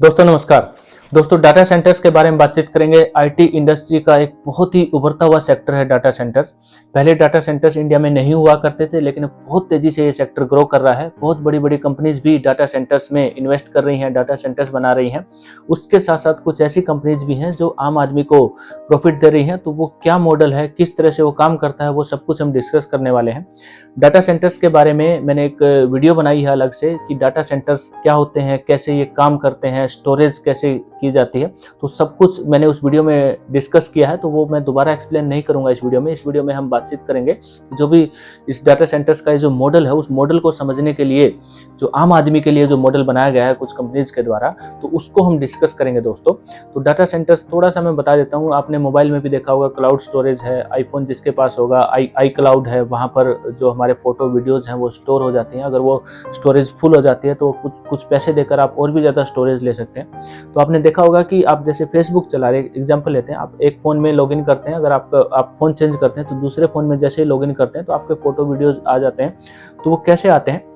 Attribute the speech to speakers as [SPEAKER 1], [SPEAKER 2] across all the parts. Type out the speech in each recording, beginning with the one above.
[SPEAKER 1] दोस्तों नमस्कार। दोस्तों डाटा सेंटर्स के बारे में बातचीत करेंगे। आईटी इंडस्ट्री का एक बहुत ही उभरता हुआ सेक्टर है डाटा सेंटर्स। पहले डाटा सेंटर्स इंडिया में नहीं हुआ करते थे, लेकिन बहुत तेजी से ये सेक्टर ग्रो कर रहा है। बहुत बड़ी बड़ी कंपनीज भी डाटा सेंटर्स में इन्वेस्ट कर रही हैं, डाटा सेंटर्स बना रही हैं। उसके साथ साथ कुछ ऐसी कंपनीज भी हैं जो आम आदमी को प्रॉफिट दे रही हैं। तो वो क्या मॉडल है, किस तरह से वो काम करता है, वो सब कुछ हम डिस्कस करने वाले हैं। डाटा सेंटर्स के बारे में मैंने एक वीडियो बनाई है अलग से कि डाटा सेंटर्स क्या होते हैं, कैसे ये काम करते हैं, स्टोरेज कैसे की जाती है। तो सब कुछ मैंने उस वीडियो में डिस्कस किया है, तो वो मैं दोबारा एक्सप्लेन नहीं करूंगा इस वीडियो में। इस वीडियो में हम बातचीत करेंगे कि जो भी इस डाटा सेंटर्स का जो मॉडल है, उस मॉडल को समझने के लिए जो आम आदमी के लिए जो मॉडल बनाया गया है कुछ कंपनीज के द्वारा, तो उसको हम डिस्कस करेंगे दोस्तों। तो डाटा सेंटर्स थोड़ा सा मैं बता देता हूँ। आपने मोबाइल में भी देखा होगा, क्लाउड स्टोरेज है। आईफोन जिसके पास होगा, आई क्लाउड है, वहाँ पर जो हमारे फोटो वीडियोज हैं वो स्टोर हो जाती हैं। अगर वो स्टोरेज फुल हो जाती है तो कुछ पैसे देकर आप और भी ज़्यादा स्टोरेज ले सकते हैं। तो आपने देखा होगा कि आप जैसे फेसबुक चला रहे, एग्जांपल लेते हैं, आप एक फ़ोन में लॉगिन करते हैं। अगर आप फ़ोन चेंज करते हैं तो दूसरे फ़ोन में जैसे ही लॉगिन करते हैं तो आपके फ़ोटो वीडियोज़ आ जाते हैं। तो वो कैसे आते हैं?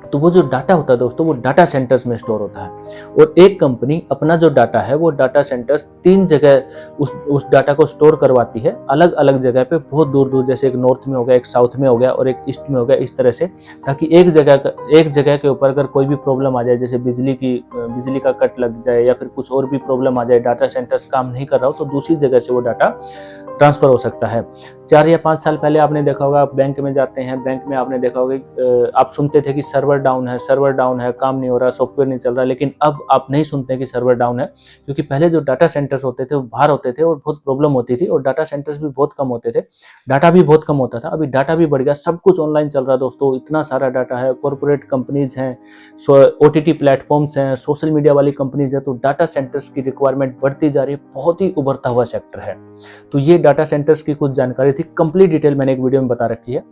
[SPEAKER 1] तो वो जो डाटा होता है दोस्तों, वो डाटा सेंटर्स में स्टोर होता है। और एक कंपनी अपना जो डाटा है वो डाटा सेंटर्स 3 जगह उस डाटा को स्टोर करवाती है, अलग अलग जगह पे, बहुत दूर दूर। जैसे एक नॉर्थ में हो गया, एक साउथ में हो गया और एक ईस्ट में हो गया, इस तरह से, ताकि एक जगह के ऊपर अगर कोई भी प्रॉब्लम आ जाए, जैसे बिजली का कट लग जाए या फिर कुछ और भी प्रॉब्लम आ जाए, डाटा सेंटर्स काम नहीं कर रहा हो, तो दूसरी जगह से वो डाटा ट्रांसफर हो सकता है। 4 या 5 साल पहले आपने देखा होगा, आप बैंक में जाते हैं, बैंक में आपने देखा होगा, आप सुनते थे कि सर्वर डाउन है, काम नहीं हो रहा, सॉफ्टवेयर नहीं चल रहा। लेकिन अब आप नहीं सुनते कि सर्वर डाउन है, क्योंकि पहले जो डाटा सेंटर्स होते थे वो बाहर होते थे और बहुत प्रॉब्लम होती थी, और डाटा सेंटर्स भी बहुत कम होते थे, डाटा भी बहुत कम होता था। अभी डाटा भी बढ़ गया, सब कुछ ऑनलाइन चल रहा है दोस्तों। इतना सारा डाटा है, कॉर्पोरेट कंपनीज हैं, OTT प्लेटफॉर्म्स हैं, सोशल मीडिया वाली कंपनीज है। तो डाटा सेंटर्स की रिक्वायरमेंट बढ़ती जा रही है, बहुत ही उभरता हुआ सेक्टर है। तो ये डाटा सेंटर्स की कुछ जानकारी थी, कंप्लीट डिटेल मैंने एक वीडियो में बता रखी है।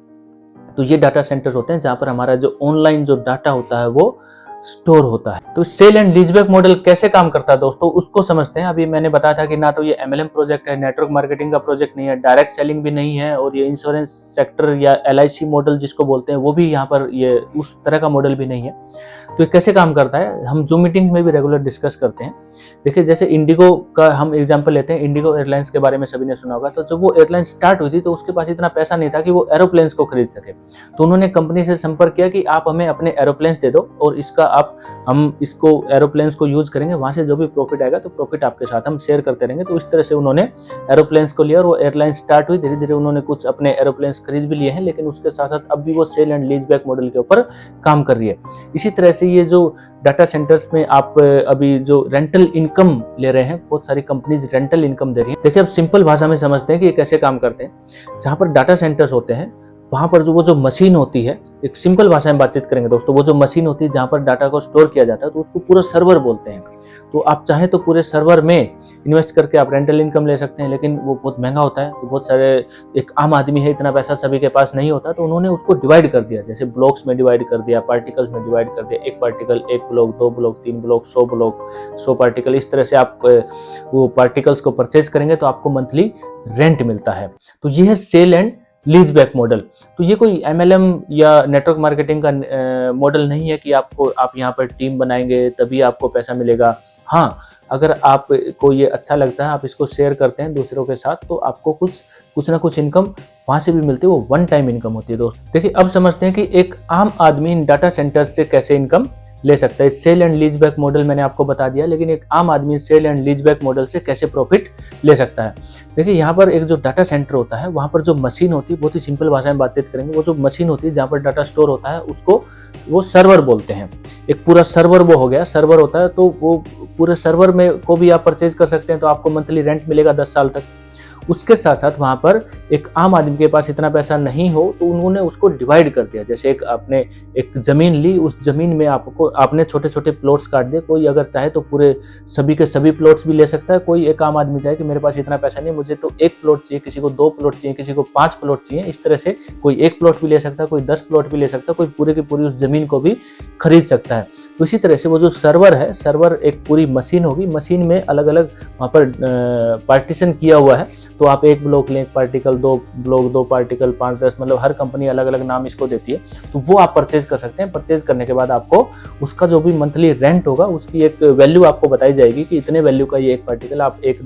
[SPEAKER 1] तो ये डाटा सेंटर्स होते हैं जहां पर हमारा जो ऑनलाइन जो डाटा होता है वो स्टोर होता है। तो सेल एंड लीजबैक मॉडल कैसे काम करता है दोस्तों, उसको समझते हैं। अभी मैंने बताया था कि ना तो ये MLM प्रोजेक्ट है, नेटवर्क मार्केटिंग का प्रोजेक्ट नहीं है, डायरेक्ट सेलिंग भी नहीं है, और ये इंश्योरेंस सेक्टर या LIC मॉडल जिसको बोलते हैं वो भी यहाँ पर ये उस तरह का मॉडल भी नहीं है। तो ये कैसे काम करता है, हम जूम मीटिंग्स में भी रेगुलर डिस्कस करते हैं। देखिए, जैसे इंडिगो का हम एग्जांपल लेते हैं। इंडिगो एयरलाइंस के बारे में सभी ने सुना होगा। तो जब वो एयरलाइन स्टार्ट हुई थी तो उसके पास इतना पैसा नहीं था कि वो एरोप्लेन्स को खरीद सके। तो उन्होंने कंपनी से संपर्क किया कि आप हमें अपने एरोप्लेन्स दे दो और हम इसको एरोप्लेन्स को यूज करेंगे, वहां से जो भी प्रॉफिट आएगा तो प्रॉफिट आपके साथ हम शेयर करते रहेंगे। तो इस तरह से उन्होंने एरोप्लेन्स को लिया और वो एयरलाइन स्टार्ट हुई। धीरे धीरे उन्होंने कुछ अपने एरोप्लेन्स खरीद भी लिए हैं, लेकिन उसके साथ साथ अब भी वो सेल एंड लीजबैक मॉडल के ऊपर काम कर रही है। इसी तरह से ये जो डाटा सेंटर्स में आप अभी जो रेंटल इनकम ले रहे हैं, बहुत सारी कंपनीज रेंटल इनकम दे रही हैं। देखिए, अब सिंपल भाषा में समझते हैं कि ये कैसे काम करते हैं। जहां पर डाटा सेंटर्स होते हैं वहां पर जो मशीन होती है, एक सिंपल भाषा में बातचीत करेंगे दोस्तों, वो जो मशीन होती है जहां पर डाटा को स्टोर किया जाता है, तो उसको पूरा सर्वर बोलते हैं। तो आप चाहें तो पूरे सर्वर में इन्वेस्ट करके आप रेंटल इनकम ले सकते हैं, लेकिन वो बहुत महंगा होता है। तो बहुत सारे, एक आम आदमी है, इतना पैसा सभी के पास नहीं होता, तो उन्होंने उसको डिवाइड कर दिया। जैसे ब्लॉक्स में डिवाइड कर दिया, पार्टिकल्स में डिवाइड कर दिया। एक particle, 1 block, 2 block, 3 block, 100 particle. इस तरह से आप वो पार्टिकल्स को परचेज करेंगे तो आपको मंथली रेंट मिलता है। तो ये है सेल एंड लीजबैक मॉडल। तो ये कोई MLM या नेटवर्क मार्केटिंग का मॉडल नहीं है कि आप यहाँ पर टीम बनाएंगे तभी आपको पैसा मिलेगा। हाँ, अगर आपको ये अच्छा लगता है, आप इसको शेयर करते हैं दूसरों के साथ, तो आपको कुछ ना कुछ इनकम वहाँ से भी मिलती है। वो वन टाइम इनकम होती है दोस्त। देखिए, अब समझते हैं कि एक आम आदमी इन डाटा सेंटर्स से कैसे इनकम ले सकता है। सेल एंड लीजबैक मॉडल मैंने आपको बता दिया, लेकिन एक आम आदमी सेल एंड लीजबैक मॉडल से कैसे प्रॉफिट ले सकता है। देखिए, यहाँ पर एक जो डाटा सेंटर होता है, वहाँ पर जो मशीन होती है, बहुत ही सिंपल भाषा में बातचीत करेंगे, वो जो मशीन होती है जहाँ पर डाटा स्टोर होता है उसको वो सर्वर बोलते हैं। एक पूरा सर्वर वो हो गया, सर्वर होता है। तो वो पूरे सर्वर में को भी आप परचेज कर सकते हैं, तो आपको मंथली रेंट मिलेगा 10 साल तक। उसके साथ साथ वहाँ पर एक आम आदमी के पास इतना पैसा नहीं हो तो उन्होंने उसको डिवाइड कर दिया। जैसे आपने एक ज़मीन ली, उस ज़मीन में आपने छोटे छोटे प्लॉट्स काट दिए। कोई अगर चाहे तो पूरे सभी के सभी प्लॉट्स भी ले सकता है। कोई एक आम आदमी चाहे कि मेरे पास इतना पैसा नहीं, मुझे तो 1 प्लॉट चाहिए, किसी को 2 प्लॉट चाहिए, किसी को 5 प्लॉट चाहिए। इस तरह से कोई 1 प्लॉट भी ले सकता है, कोई 10 प्लॉट भी ले सकता है, कोई पूरे की पूरी उस ज़मीन को भी खरीद सकता है। तो इसी तरह से वो जो सर्वर है, सर्वर एक पूरी मशीन होगी, मशीन में अलग अलग वहाँ पर पार्टीशन किया हुआ है। तो आप एक ब्लॉक लें, एक पार्टिकल, 2 ब्लॉक, 2 पार्टिकल, 5-10, मतलब हर कंपनी अलग अलग नाम इसको देती है। तो वो आप परचेज कर सकते हैं। परचेज करने के बाद आपको उसका जो भी मंथली रेंट होगा उसकी एक वैल्यू आपको बताई जाएगी कि इतने वैल्यू का ये एक पार्टिकल, आप एक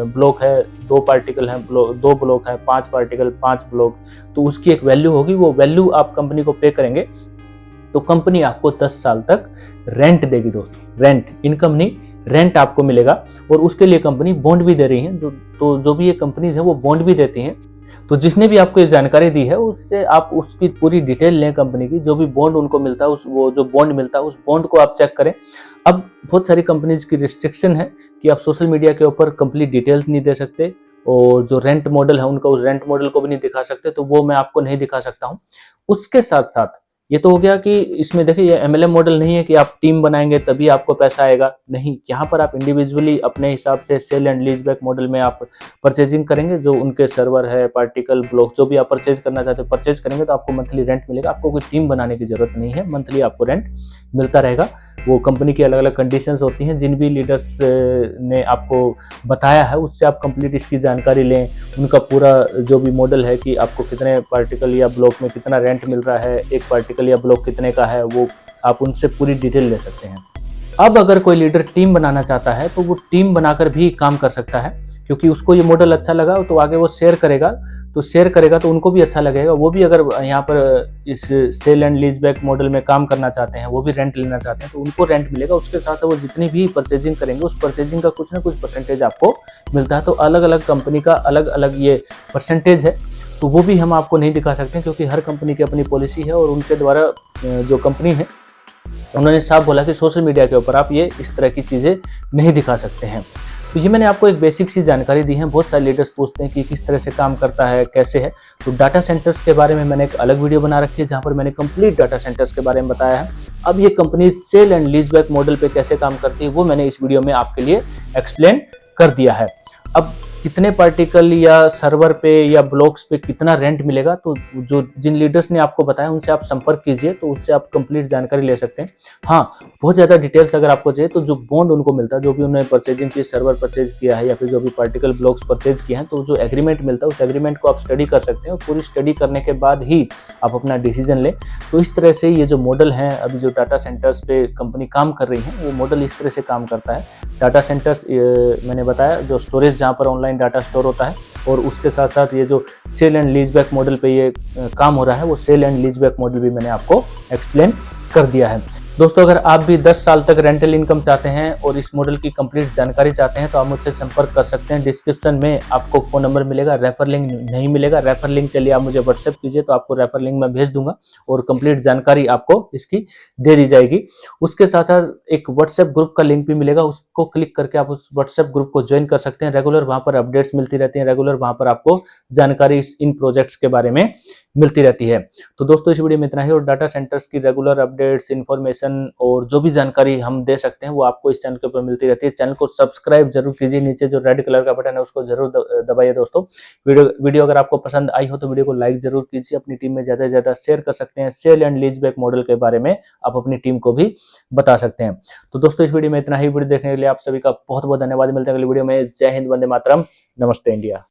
[SPEAKER 1] ब्लॉक है, 2 पार्टिकल है, 2 ब्लॉक है, 5 पार्टिकल, 5 ब्लॉक, तो उसकी एक वैल्यू होगी। वो वैल्यू आप कंपनी को पे करेंगे तो कंपनी आपको 10 साल तक रेंट देगी दोस्तों। रेंट, इनकम नहीं, रेंट आपको मिलेगा। और उसके लिए कंपनी बॉन्ड भी दे रही है। तो जो भी ये कंपनीज है वो बॉन्ड भी देती हैं। तो जिसने भी आपको ये जानकारी दी है उससे आप उसकी पूरी डिटेल लें कंपनी की, जो भी बॉन्ड उनको मिलता है, वो जो बॉन्ड मिलता है उस बॉन्ड को आप चेक करें। अब बहुत सारी कंपनीज की रिस्ट्रिक्शन है कि आप सोशल मीडिया के ऊपर कंप्लीट डिटेल्स नहीं दे सकते, और जो रेंट मॉडल है उनका उस रेंट मॉडल को भी नहीं दिखा सकते, तो वो मैं आपको नहीं दिखा सकता हूँ। उसके साथ साथ ये तो हो गया कि इसमें देखिए ये एमएलएम मॉडल नहीं है कि आप टीम बनाएंगे तभी आपको पैसा आएगा, नहीं। यहाँ पर आप इंडिविजुअली अपने हिसाब से sale and lease back model में आप परचेजिंग करेंगे। जो उनके सर्वर है, पार्टिकल, ब्लॉक, जो भी आप परचेज करना चाहते हैं परचेज करेंगे तो आपको मंथली रेंट मिलेगा। आपको कोई टीम बनाने की जरूरत नहीं है, मंथली आपको रेंट मिलता रहेगा। वो कंपनी की अलग अलग कंडीशंस होती हैं, जिन भी लीडर्स ने आपको बताया है उससे आप कंप्लीट इसकी जानकारी लें। उनका पूरा जो भी मॉडल है कि आपको कितने पार्टिकल या ब्लॉक में कितना रेंट मिल रहा है, एक पार्टिकल या ब्लॉक कितने का है, वो आप उनसे पूरी डिटेल ले सकते हैं। अब अगर कोई लीडर टीम बनाना चाहता है तो वो टीम बनाकर भी काम कर सकता है, क्योंकि उसको ये मॉडल अच्छा लगा तो आगे वो शेयर करेगा। तो उनको भी अच्छा लगेगा। वो भी अगर यहाँ पर इस sale and lease back model में काम करना चाहते हैं, वो भी रेंट लेना चाहते हैं, तो उनको रेंट मिलेगा। उसके साथ वो जितनी भी परचेजिंग करेंगे उस परचेजिंग का कुछ ना कुछ परसेंटेज आपको मिलता है। तो अलग अलग कंपनी का अलग अलग ये परसेंटेज है, तो वो भी हम आपको नहीं दिखा सकते क्योंकि हर कंपनी की अपनी पॉलिसी है। और उनके द्वारा जो कंपनी है उन्होंने साफ बोला कि सोशल मीडिया के ऊपर आप ये इस तरह की चीज़ें नहीं दिखा सकते हैं। तो ये मैंने आपको एक बेसिक सी जानकारी दी है। बहुत सारे लीडर्स पूछते हैं कि किस तरह से काम करता है, कैसे है। तो डाटा सेंटर्स के बारे में मैंने एक अलग वीडियो बना रखी है जहाँ पर मैंने कंप्लीट डाटा सेंटर्स के बारे में बताया है। अब ये company sale and lease back model पे कैसे काम करती है वो मैंने इस वीडियो में आपके लिए एक्सप्लेन कर दिया है। अब कितने पार्टिकल या सर्वर पे या ब्लॉक्स पे कितना रेंट मिलेगा, तो जो जिन लीडर्स ने आपको बताया उनसे आप संपर्क कीजिए, तो उससे आप कंप्लीट जानकारी ले सकते हैं। हाँ, बहुत ज़्यादा डिटेल्स अगर आपको चाहिए तो जो बॉन्ड उनको मिलता है, जो भी उन्होंने परचेजिंग की, सर्वर परचेज किया है या फिर जो भी पार्टिकल ब्लॉक्स परचेज किए हैं, तो जो एग्रीमेंट मिलता है उस एग्रीमेंट को आप स्टडी कर सकते हैं। और पूरी स्टडी करने के बाद ही आप अपना डिसीजन लें। तो इस तरह से ये जो मॉडल है, अभी जो डाटा सेंटर्स पे कंपनी काम कर रही है, वो मॉडल इस तरह से काम करता है। डाटा सेंटर्स मैंने बताया जो स्टोरेज जहाँ पर ऑनलाइन डाटा स्टोर होता है, और उसके साथ साथ ये जो sale and lease back model पे ये काम हो रहा है, वो sale and lease back model भी मैंने आपको एक्सप्लेन कर दिया है। दोस्तों, अगर आप भी 10 साल तक रेंटल इनकम चाहते हैं और इस मॉडल की कंप्लीट जानकारी चाहते हैं तो आप मुझसे संपर्क कर सकते हैं। डिस्क्रिप्शन में आपको फ़ोन नंबर मिलेगा, रेफर लिंक नहीं मिलेगा। रेफर लिंक के लिए आप मुझे व्हाट्सएप कीजिए तो आपको रेफर लिंक मैं भेज दूंगा और कंप्लीट जानकारी आपको इसकी दे दी जाएगी। उसके साथ साथ एक व्हाट्सएप ग्रुप का लिंक भी मिलेगा, उसको क्लिक करके आप उस व्हाट्सएप ग्रुप को ज्वाइन कर सकते हैं। रेगुलर वहाँ पर अपडेट्स मिलती रहती हैं, रेगुलर वहाँ पर आपको जानकारी इन प्रोजेक्ट्स के बारे में मिलती रहती है। तो दोस्तों, इस वीडियो में इतना ही। और डाटा सेंटर्स की रेगुलर अपडेट्स, इन्फॉर्मेशन और जो भी जानकारी हम दे सकते हैं वो आपको इस चैनल के ऊपर मिलती रहती है। चैनल को सब्सक्राइब जरूर कीजिए, नीचे जो रेड कलर का बटन है उसको जरूर दबाइए दोस्तों। वीडियो अगर आपको पसंद आई हो तो वीडियो को लाइक जरूर कीजिए, अपनी टीम में ज़्यादा से ज़्यादा शेयर कर सकते हैं। Sale and lease back model के बारे में आप अपनी टीम को भी बता सकते हैं। तो दोस्तों, इस वीडियो में इतना ही। वीडियो देखने के लिए आप सभी का बहुत बहुत धन्यवाद। मिलते हैं अगली वीडियो में। जय हिंद, वंदे मातरम, नमस्ते इंडिया।